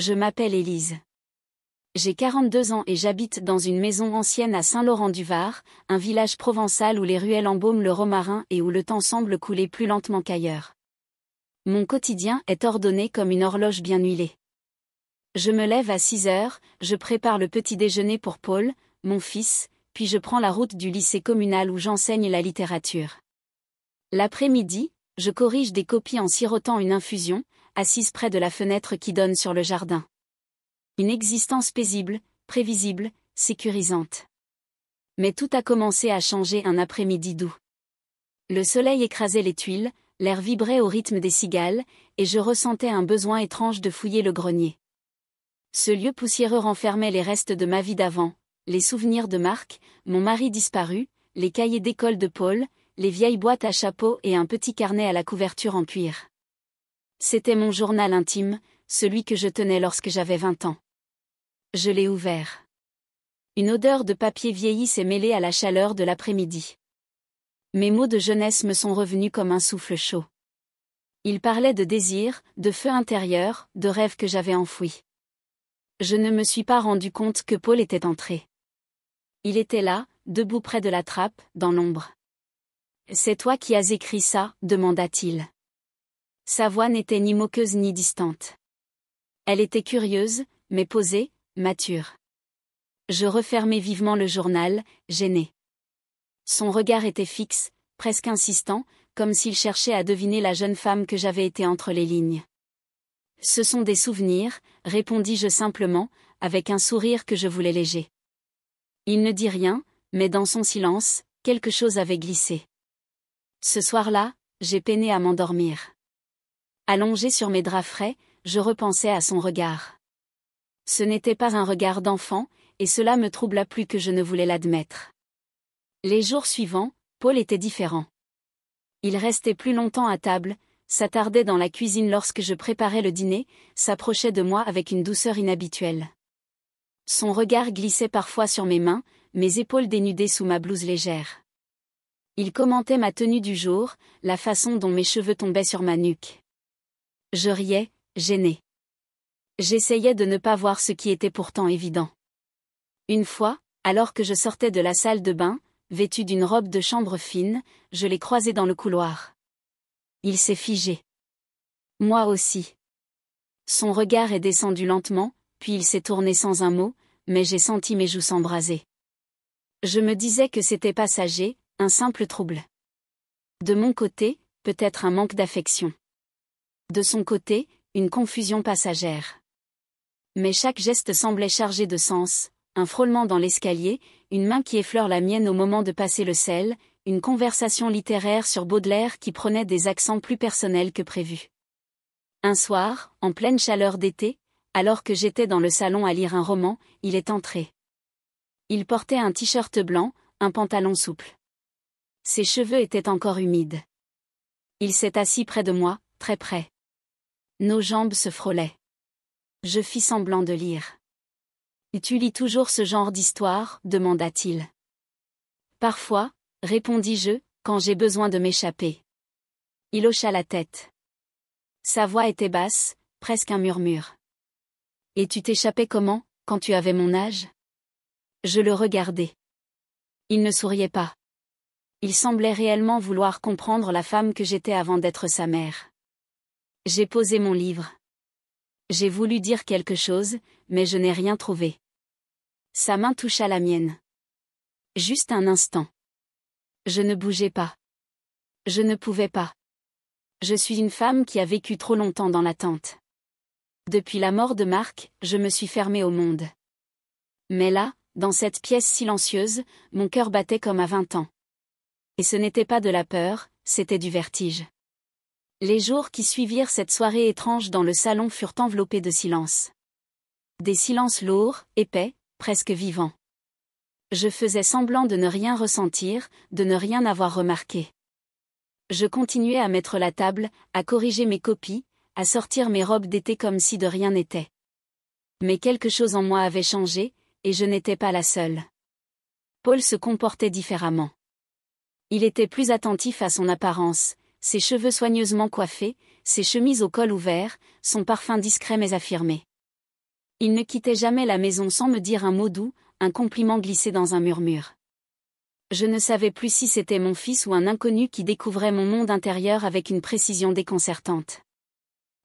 Je m'appelle Élise. J'ai 42 ans et j'habite dans une maison ancienne à Saint-Laurent-du-Var, un village provençal où les ruelles embaument le romarin et où le temps semble couler plus lentement qu'ailleurs. Mon quotidien est ordonné comme une horloge bien huilée. Je me lève à 6 heures, je prépare le petit déjeuner pour Paul, mon fils, puis je prends la route du lycée communal où j'enseigne la littérature. L'après-midi, je corrige des copies en sirotant une infusion, assise près de la fenêtre qui donne sur le jardin. Une existence paisible, prévisible, sécurisante. Mais tout a commencé à changer un après-midi doux. Le soleil écrasait les tuiles, l'air vibrait au rythme des cigales, et je ressentais un besoin étrange de fouiller le grenier. Ce lieu poussiéreux renfermait les restes de ma vie d'avant, les souvenirs de Marc, mon mari disparu, les cahiers d'école de Paul, les vieilles boîtes à chapeau et un petit carnet à la couverture en cuir. C'était mon journal intime, celui que je tenais lorsque j'avais 20 ans. Je l'ai ouvert. Une odeur de papier vieilli s'est mêlée à la chaleur de l'après-midi. Mes mots de jeunesse me sont revenus comme un souffle chaud. Ils parlaient de désir, de feu intérieur, de rêves que j'avais enfouis. Je ne me suis pas rendu compte que Paul était entré. Il était là, debout près de la trappe, dans l'ombre. « C'est toi qui as écrit ça ?» demanda-t-il. Sa voix n'était ni moqueuse ni distante. Elle était curieuse, mais posée, mature. Je refermai vivement le journal, gêné. Son regard était fixe, presque insistant, comme s'il cherchait à deviner la jeune femme que j'avais été entre les lignes. « Ce sont des souvenirs », répondis-je simplement, avec un sourire que je voulais léger. Il ne dit rien, mais dans son silence, quelque chose avait glissé. Ce soir-là, j'ai peiné à m'endormir. Allongé sur mes draps frais, je repensais à son regard. Ce n'était pas un regard d'enfant, et cela me troubla plus que je ne voulais l'admettre. Les jours suivants, Paul était différent. Il restait plus longtemps à table, s'attardait dans la cuisine lorsque je préparais le dîner, s'approchait de moi avec une douceur inhabituelle. Son regard glissait parfois sur mes mains, mes épaules dénudées sous ma blouse légère. Il commentait ma tenue du jour, la façon dont mes cheveux tombaient sur ma nuque. Je riais, gêné. J'essayais de ne pas voir ce qui était pourtant évident. Une fois, alors que je sortais de la salle de bain, vêtu d'une robe de chambre fine, je l'ai croisé dans le couloir. Il s'est figé. Moi aussi. Son regard est descendu lentement, puis il s'est tourné sans un mot, mais j'ai senti mes joues s'embraser. Je me disais que c'était passager, un simple trouble. De mon côté, peut-être un manque d'affection. De son côté, une confusion passagère. Mais chaque geste semblait chargé de sens, un frôlement dans l'escalier, une main qui effleure la mienne au moment de passer le sel, une conversation littéraire sur Baudelaire qui prenait des accents plus personnels que prévu. Un soir, en pleine chaleur d'été, alors que j'étais dans le salon à lire un roman, il est entré. Il portait un t-shirt blanc, un pantalon souple. Ses cheveux étaient encore humides. Il s'est assis près de moi, très près. Nos jambes se frôlaient. Je fis semblant de lire. « Tu lis toujours ce genre d'histoire ?» demanda-t-il. « Parfois, » répondis-je, quand j'ai besoin de m'échapper. Il hocha la tête. Sa voix était basse, presque un murmure. « Et tu t'échappais comment, quand tu avais mon âge ?» Je le regardais. Il ne souriait pas. Il semblait réellement vouloir comprendre la femme que j'étais avant d'être sa mère. J'ai posé mon livre. J'ai voulu dire quelque chose, mais je n'ai rien trouvé. Sa main toucha la mienne. Juste un instant. Je ne bougeais pas. Je ne pouvais pas. Je suis une femme qui a vécu trop longtemps dans l'attente. Depuis la mort de Marc, je me suis fermée au monde. Mais là, dans cette pièce silencieuse, mon cœur battait comme à 20 ans. Et ce n'était pas de la peur, c'était du vertige. Les jours qui suivirent cette soirée étrange dans le salon furent enveloppés de silence. Des silences lourds, épais, presque vivants. Je faisais semblant de ne rien ressentir, de ne rien avoir remarqué. Je continuais à mettre la table, à corriger mes copies, à sortir mes robes d'été comme si de rien n'était. Mais quelque chose en moi avait changé, et je n'étais pas la seule. Paul se comportait différemment. Il était plus attentif à son apparence, ses cheveux soigneusement coiffés, ses chemises au col ouvert, son parfum discret mais affirmé. Il ne quittait jamais la maison sans me dire un mot doux, un compliment glissé dans un murmure. Je ne savais plus si c'était mon fils ou un inconnu qui découvrait mon monde intérieur avec une précision déconcertante.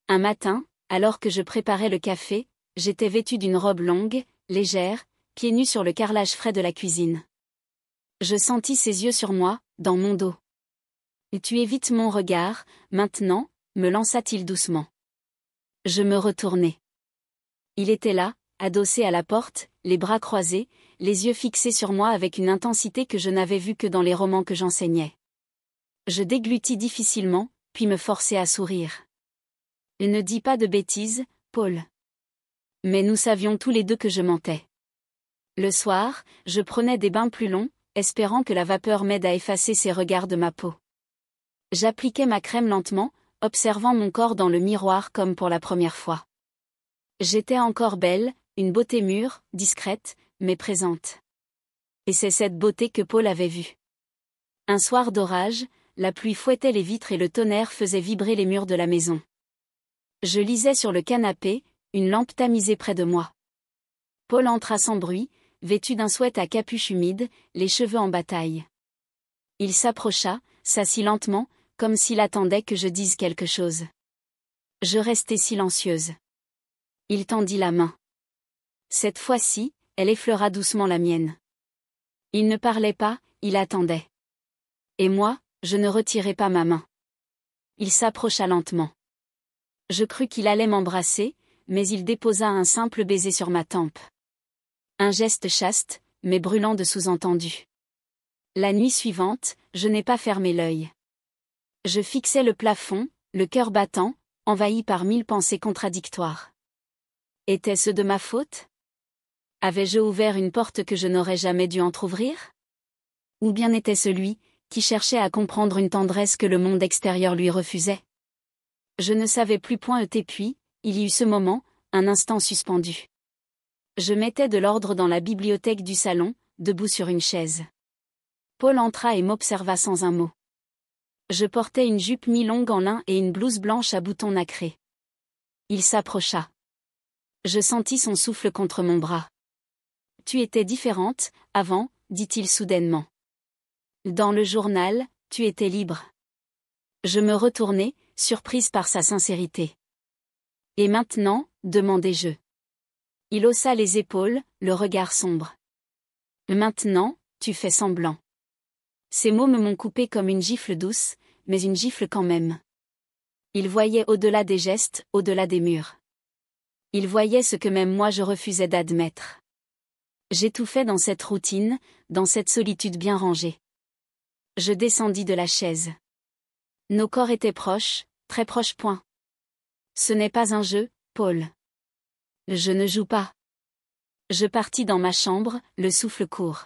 Un matin, alors que je préparais le café, j'étais vêtue d'une robe longue, légère, pieds nus sur le carrelage frais de la cuisine. Je sentis ses yeux sur moi, dans mon dos. « Et tu évites mon regard, maintenant » me lança-t-il doucement. Je me retournai. Il était là, adossé à la porte, les bras croisés, les yeux fixés sur moi avec une intensité que je n'avais vue que dans les romans que j'enseignais. Je déglutis difficilement, puis me forçai à sourire. « Ne dis pas de bêtises, Paul. » Mais nous savions tous les deux que je mentais. Le soir, je prenais des bains plus longs, espérant que la vapeur m'aide à effacer ces regards de ma peau. J'appliquais ma crème lentement, observant mon corps dans le miroir comme pour la première fois. J'étais encore belle, une beauté mûre, discrète, mais présente. Et c'est cette beauté que Paul avait vue. Un soir d'orage, la pluie fouettait les vitres et le tonnerre faisait vibrer les murs de la maison. Je lisais sur le canapé, une lampe tamisée près de moi. Paul entra sans bruit, vêtu d'un sweat à capuche humide, les cheveux en bataille. Il s'approcha, s'assit lentement, comme s'il attendait que je dise quelque chose. Je restai silencieuse. Il tendit la main. Cette fois-ci, elle effleura doucement la mienne. Il ne parlait pas, il attendait. Et moi, je ne retirai pas ma main. Il s'approcha lentement. Je crus qu'il allait m'embrasser, mais il déposa un simple baiser sur ma tempe. Un geste chaste, mais brûlant de sous-entendu. La nuit suivante, je n'ai pas fermé l'œil. Je fixais le plafond, le cœur battant, envahi par 1000 pensées contradictoires. Était-ce de ma faute? Avais-je ouvert une porte que je n'aurais jamais dû entr'ouvrir? Ou bien était-ce lui, qui cherchait à comprendre une tendresse que le monde extérieur lui refusait? Je ne savais plus point puis, il y eut ce moment, un instant suspendu. Je mettais de l'ordre dans la bibliothèque du salon, debout sur une chaise. Paul entra et m'observa sans un mot. Je portais une jupe mi-longue en lin et une blouse blanche à boutons nacrés. Il s'approcha. Je sentis son souffle contre mon bras. « Tu étais différente, avant, » dit-il soudainement. « Dans le journal, tu étais libre. » Je me retournai, surprise par sa sincérité. « Et maintenant ?» demandai-je. Il haussa les épaules, le regard sombre. « Maintenant, tu fais semblant. » Ces mots me m'ont coupé comme une gifle douce, mais une gifle quand même. Il voyait au-delà des gestes, au-delà des murs. Il voyait ce que même moi je refusais d'admettre. J'étouffais dans cette routine, dans cette solitude bien rangée. Je descendis de la chaise. Nos corps étaient proches, très proches point. Ce n'est pas un jeu, Paul. Je ne joue pas. Je partis dans ma chambre, le souffle court.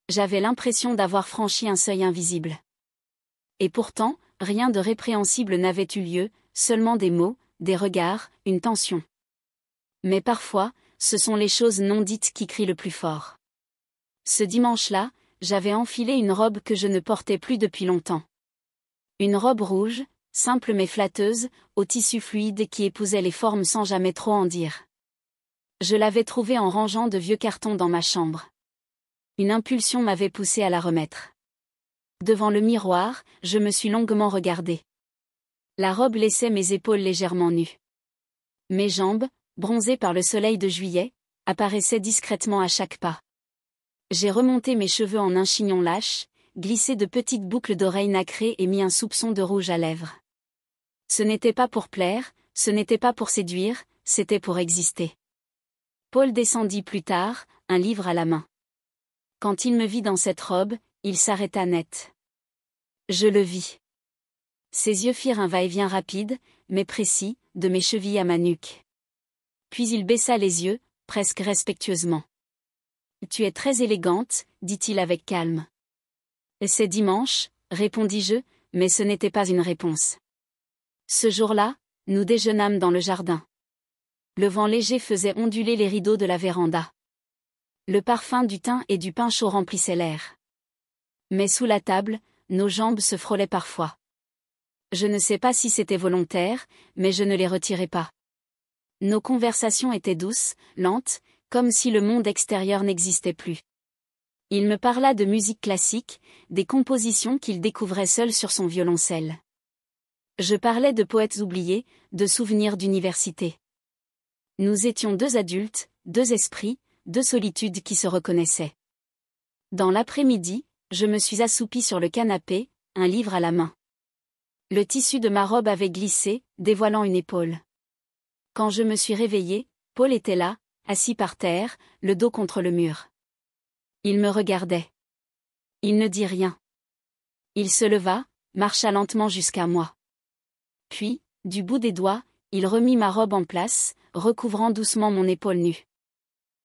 J'avais l'impression d'avoir franchi un seuil invisible. Et pourtant, rien de répréhensible n'avait eu lieu, seulement des mots, des regards, une tension. Mais parfois, ce sont les choses non dites qui crient le plus fort. Ce dimanche-là, j'avais enfilé une robe que je ne portais plus depuis longtemps. Une robe rouge, simple mais flatteuse, au tissu fluide qui épousait les formes sans jamais trop en dire. Je l'avais trouvée en rangeant de vieux cartons dans ma chambre. Une impulsion m'avait poussé à la remettre. Devant le miroir, je me suis longuement regardée. La robe laissait mes épaules légèrement nues. Mes jambes, bronzées par le soleil de juillet, apparaissaient discrètement à chaque pas. J'ai remonté mes cheveux en un chignon lâche, glissé de petites boucles d'oreilles nacrées et mis un soupçon de rouge à lèvres. Ce n'était pas pour plaire, ce n'était pas pour séduire, c'était pour exister. Paul descendit plus tard, un livre à la main. Quand il me vit dans cette robe, il s'arrêta net. Je le vis. Ses yeux firent un va-et-vient rapide, mais précis, de mes chevilles à ma nuque. Puis il baissa les yeux, presque respectueusement. « Tu es très élégante, » dit-il avec calme. « C'est dimanche, » répondis-je, mais ce n'était pas une réponse. Ce jour-là, nous déjeunâmes dans le jardin. Le vent léger faisait onduler les rideaux de la véranda. Le parfum du thym et du pain chaud remplissait l'air. Mais sous la table, nos jambes se frôlaient parfois. Je ne sais pas si c'était volontaire, mais je ne les retirais pas. Nos conversations étaient douces, lentes, comme si le monde extérieur n'existait plus. Il me parla de musique classique, des compositions qu'il découvrait seul sur son violoncelle. Je parlais de poètes oubliés, de souvenirs d'université. Nous étions deux adultes, deux esprits, deux solitudes qui se reconnaissaient. Dans l'après-midi, je me suis assoupie sur le canapé, un livre à la main. Le tissu de ma robe avait glissé, dévoilant une épaule. Quand je me suis réveillée, Paul était là, assis par terre, le dos contre le mur. Il me regardait. Il ne dit rien. Il se leva, marcha lentement jusqu'à moi. Puis, du bout des doigts, il remit ma robe en place, recouvrant doucement mon épaule nue.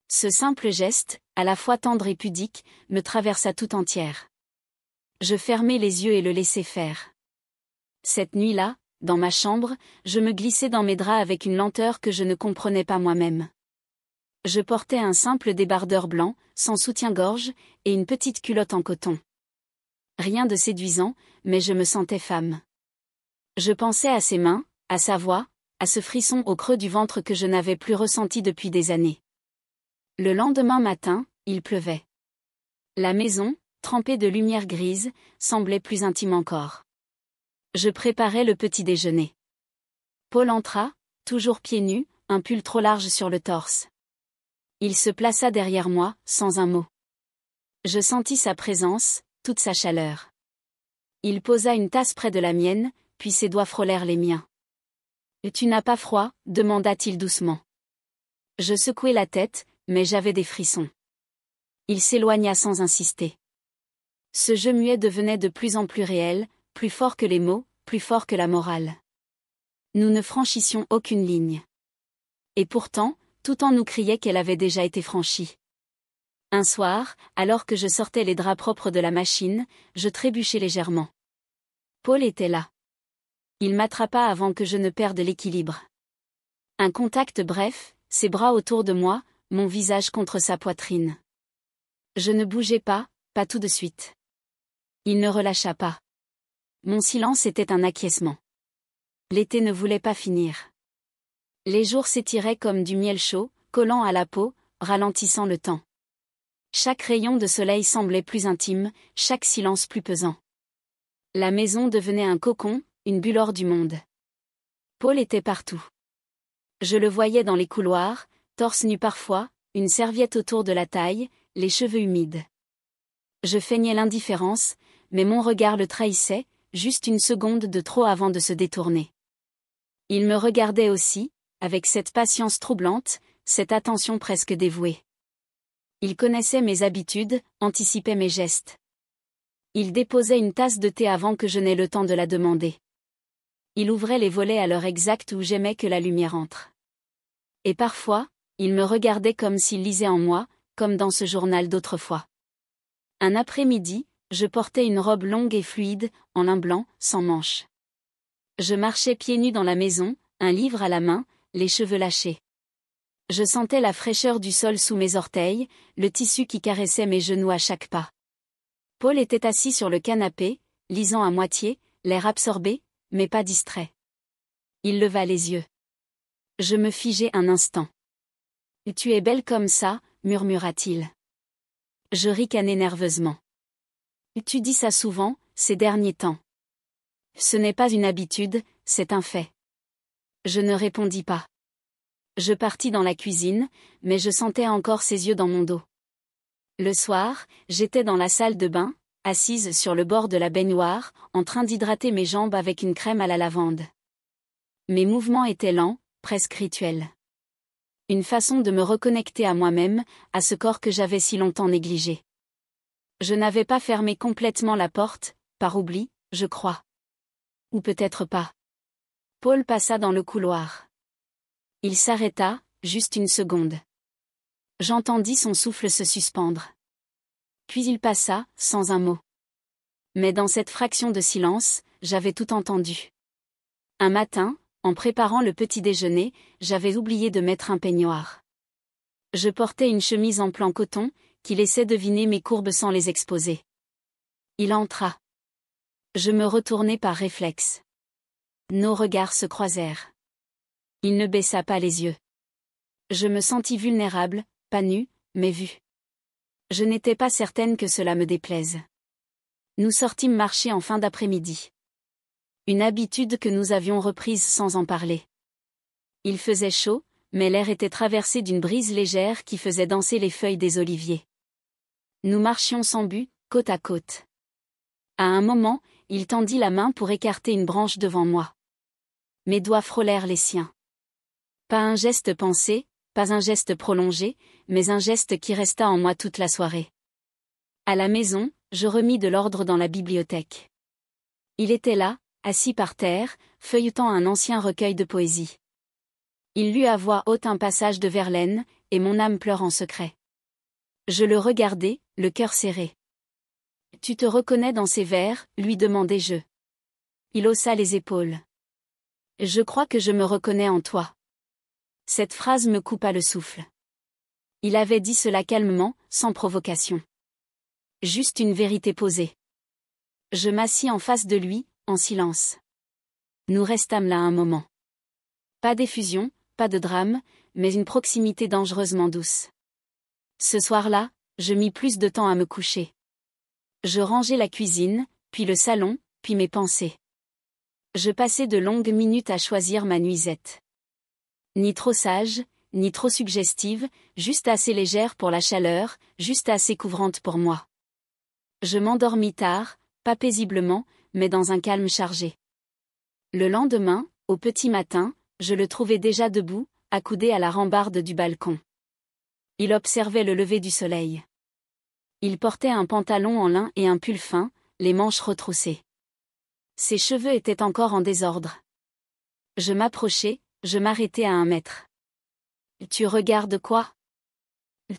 Ce simple geste, à la fois tendre et pudique, me traversa tout entière. Je fermai les yeux et le laissai faire. Cette nuit-là, dans ma chambre, je me glissais dans mes draps avec une lenteur que je ne comprenais pas moi-même. Je portais un simple débardeur blanc, sans soutien-gorge, et une petite culotte en coton. Rien de séduisant, mais je me sentais femme. Je pensais à ses mains, à sa voix, à ce frisson au creux du ventre que je n'avais plus ressenti depuis des années. Le lendemain matin, il pleuvait. La maison, trempée de lumière grise, semblait plus intime encore. Je préparais le petit déjeuner. Paul entra, toujours pieds nus, un pull trop large sur le torse. Il se plaça derrière moi, sans un mot. Je sentis sa présence, toute sa chaleur. Il posa une tasse près de la mienne, puis ses doigts frôlèrent les miens. « Tu n'as pas froid ?» demanda-t-il doucement. Je secouai la tête, mais j'avais des frissons. Il s'éloigna sans insister. Ce jeu muet devenait de plus en plus réel, plus fort que les mots, plus fort que la morale. Nous ne franchissions aucune ligne. Et pourtant, tout en nous criait qu'elle avait déjà été franchie. Un soir, alors que je sortais les draps propres de la machine, je trébuchai légèrement. Paul était là. Il m'attrapa avant que je ne perde l'équilibre. Un contact bref, ses bras autour de moi, mon visage contre sa poitrine. Je ne bougeais pas, pas tout de suite. Il ne relâcha pas. Mon silence était un acquiescement. L'été ne voulait pas finir. Les jours s'étiraient comme du miel chaud, collant à la peau, ralentissant le temps. Chaque rayon de soleil semblait plus intime, chaque silence plus pesant. La maison devenait un cocon, une bulle hors du monde. Paul était partout. Je le voyais dans les couloirs, torse nu parfois, une serviette autour de la taille, les cheveux humides. Je feignais l'indifférence, mais mon regard le trahissait, juste une seconde de trop avant de se détourner. Il me regardait aussi, avec cette patience troublante, cette attention presque dévouée. Il connaissait mes habitudes, anticipait mes gestes. Il déposait une tasse de thé avant que je n'aie le temps de la demander. Il ouvrait les volets à l'heure exacte où j'aimais que la lumière entre. Et parfois, il me regardait comme s'il lisait en moi, comme dans ce journal d'autrefois. Un après-midi, je portais une robe longue et fluide, en lin blanc, sans manches. Je marchais pieds nus dans la maison, un livre à la main, les cheveux lâchés. Je sentais la fraîcheur du sol sous mes orteils, le tissu qui caressait mes genoux à chaque pas. Paul était assis sur le canapé, lisant à moitié, l'air absorbé, mais pas distrait. Il leva les yeux. Je me figeai un instant. « Tu es belle comme ça », murmura-t-il. Je ricanai nerveusement. « Tu dis ça souvent, ces derniers temps. » « Ce n'est pas une habitude, c'est un fait. » Je ne répondis pas. Je partis dans la cuisine, mais je sentais encore ses yeux dans mon dos. Le soir, j'étais dans la salle de bain, assise sur le bord de la baignoire, en train d'hydrater mes jambes avec une crème à la lavande. Mes mouvements étaient lents, presque rituels. Une façon de me reconnecter à moi-même, à ce corps que j'avais si longtemps négligé. Je n'avais pas fermé complètement la porte, par oubli, je crois. Ou peut-être pas. Paul passa dans le couloir. Il s'arrêta, juste une seconde. J'entendis son souffle se suspendre. Puis il passa, sans un mot. Mais dans cette fraction de silence, j'avais tout entendu. Un matin, en préparant le petit déjeuner, j'avais oublié de mettre un peignoir. Je portais une chemise en plan coton, qui laissait deviner mes courbes sans les exposer. Il entra. Je me retournai par réflexe. Nos regards se croisèrent. Il ne baissa pas les yeux. Je me sentis vulnérable, pas nue, mais vue. Je n'étais pas certaine que cela me déplaise. Nous sortîmes marcher en fin d'après-midi. Une habitude que nous avions reprise sans en parler. Il faisait chaud, mais l'air était traversé d'une brise légère qui faisait danser les feuilles des oliviers. Nous marchions sans but, côte à côte. À un moment, il tendit la main pour écarter une branche devant moi. Mes doigts frôlèrent les siens. Pas un geste pensé, pas un geste prolongé, mais un geste qui resta en moi toute la soirée. À la maison, je remis de l'ordre dans la bibliothèque. Il était là, assis par terre, feuilletant un ancien recueil de poésie. Il lut à voix haute un passage de Verlaine, et mon âme pleure en secret. Je le regardai, le cœur serré. « Tu te reconnais dans ces vers ?» lui demandai-je. Il haussa les épaules. « Je crois que je me reconnais en toi. » Cette phrase me coupa le souffle. Il avait dit cela calmement, sans provocation. Juste une vérité posée. Je m'assis en face de lui, en silence. Nous restâmes là un moment. Pas d'effusion, pas de drame, mais une proximité dangereusement douce. Ce soir-là, je mis plus de temps à me coucher. Je rangeai la cuisine, puis le salon, puis mes pensées. Je passai de longues minutes à choisir ma nuisette. Ni trop sage, ni trop suggestive, juste assez légère pour la chaleur, juste assez couvrante pour moi. Je m'endormis tard, pas paisiblement, mais dans un calme chargé. Le lendemain, au petit matin, je le trouvais déjà debout, accoudé à la rambarde du balcon. Il observait le lever du soleil. Il portait un pantalon en lin et un pull fin, les manches retroussées. Ses cheveux étaient encore en désordre. Je m'approchai, je m'arrêtai à 1 mètre. « Tu regardes quoi ?»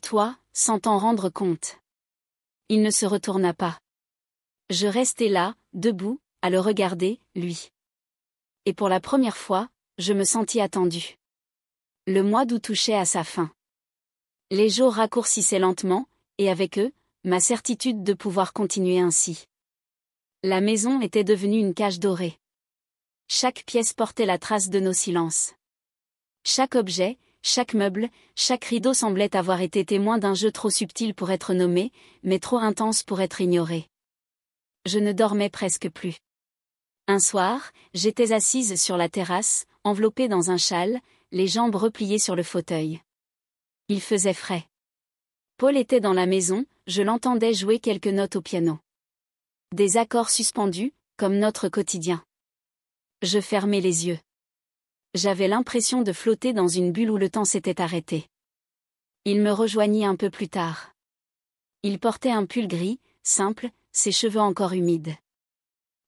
Toi, sans t'en rendre compte. Il ne se retourna pas. Je restai là, debout, à le regarder, lui. Et pour la première fois, je me sentis attendue. Le mois d'août touchait à sa fin. Les jours raccourcissaient lentement, et avec eux, ma certitude de pouvoir continuer ainsi. La maison était devenue une cage dorée. Chaque pièce portait la trace de nos silences. Chaque objet, chaque meuble, chaque rideau semblait avoir été témoin d'un jeu trop subtil pour être nommé, mais trop intense pour être ignoré. Je ne dormais presque plus. Un soir, j'étais assise sur la terrasse, enveloppée dans un châle, les jambes repliées sur le fauteuil. Il faisait frais. Paul était dans la maison, je l'entendais jouer quelques notes au piano. Des accords suspendus, comme notre quotidien. Je fermais les yeux. J'avais l'impression de flotter dans une bulle où le temps s'était arrêté. Il me rejoignit un peu plus tard. Il portait un pull gris, simple, ses cheveux encore humides.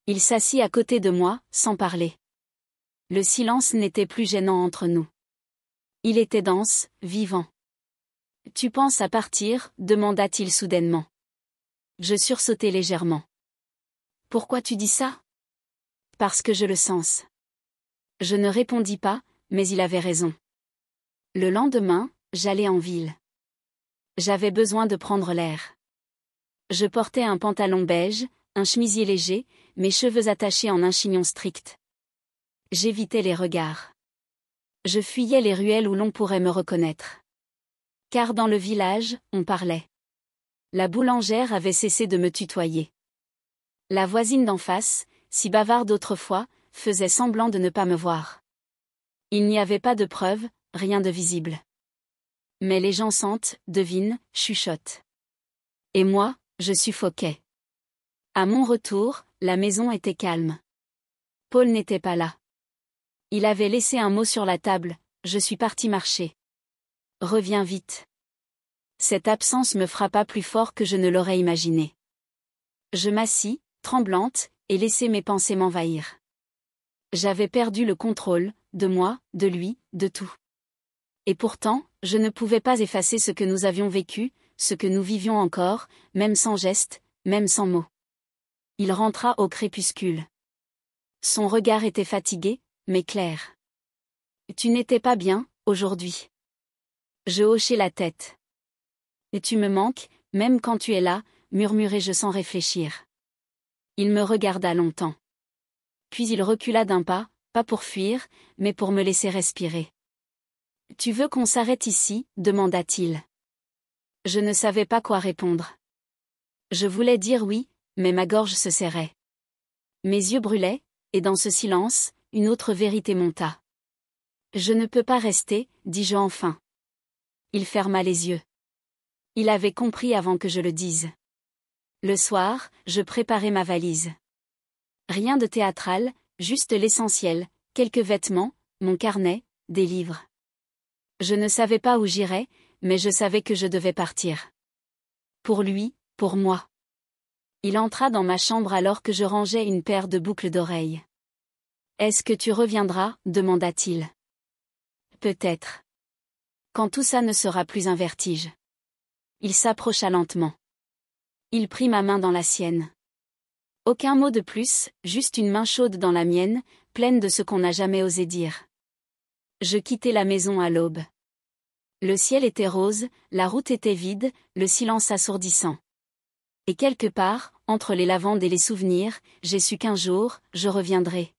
Il s'assit à côté de moi, sans parler. Le silence n'était plus gênant entre nous. Il était dense, vivant. « Tu penses à partir ?» demanda-t-il soudainement. Je sursautai légèrement. « Pourquoi tu dis ça ?»« Parce que je le sens. » Je ne répondis pas, mais il avait raison. Le lendemain, j'allais en ville. J'avais besoin de prendre l'air. Je portais un pantalon beige, un chemisier léger, mes cheveux attachés en un chignon strict. J'évitais les regards. Je fuyais les ruelles où l'on pourrait me reconnaître. Car dans le village, on parlait. La boulangère avait cessé de me tutoyer. La voisine d'en face, si bavarde autrefois, faisait semblant de ne pas me voir. Il n'y avait pas de preuves, rien de visible. Mais les gens sentent, devinent, chuchotent. Et moi, je suffoquais. À mon retour, la maison était calme. Paul n'était pas là. Il avait laissé un mot sur la table, je suis parti marcher. Reviens vite. Cette absence me frappa plus fort que je ne l'aurais imaginé. Je m'assis, tremblante, et laissai mes pensées m'envahir. J'avais perdu le contrôle, de moi, de lui, de tout. Et pourtant, je ne pouvais pas effacer ce que nous avions vécu, ce que nous vivions encore, même sans geste, même sans mots. Il rentra au crépuscule. Son regard était fatigué, mais clair. « Tu n'étais pas bien, aujourd'hui. » Je hochai la tête. « Et tu me manques, même quand tu es là, » murmurai-je sans réfléchir. Il me regarda longtemps. Puis il recula d'un pas, pas pour fuir, mais pour me laisser respirer. Tu veux qu'on s'arrête ici, demanda-t-il. Je ne savais pas quoi répondre. Je voulais dire oui, mais ma gorge se serrait. Mes yeux brûlaient, et dans ce silence, une autre vérité monta. Je ne peux pas rester, dis-je enfin. Il ferma les yeux. Il avait compris avant que je le dise. Le soir, je préparais ma valise. Rien de théâtral, juste l'essentiel, quelques vêtements, mon carnet, des livres. Je ne savais pas où j'irais, mais je savais que je devais partir. Pour lui, pour moi. Il entra dans ma chambre alors que je rangeais une paire de boucles d'oreilles. « Est-ce que tu reviendras ?» demanda-t-il. « Peut-être. Quand tout ça ne sera plus un vertige. » Il s'approcha lentement. Il prit ma main dans la sienne. Aucun mot de plus, juste une main chaude dans la mienne, pleine de ce qu'on n'a jamais osé dire. Je quittai la maison à l'aube. Le ciel était rose, la route était vide, le silence assourdissant. Et quelque part, entre les lavandes et les souvenirs, j'ai su qu'un jour, je reviendrai.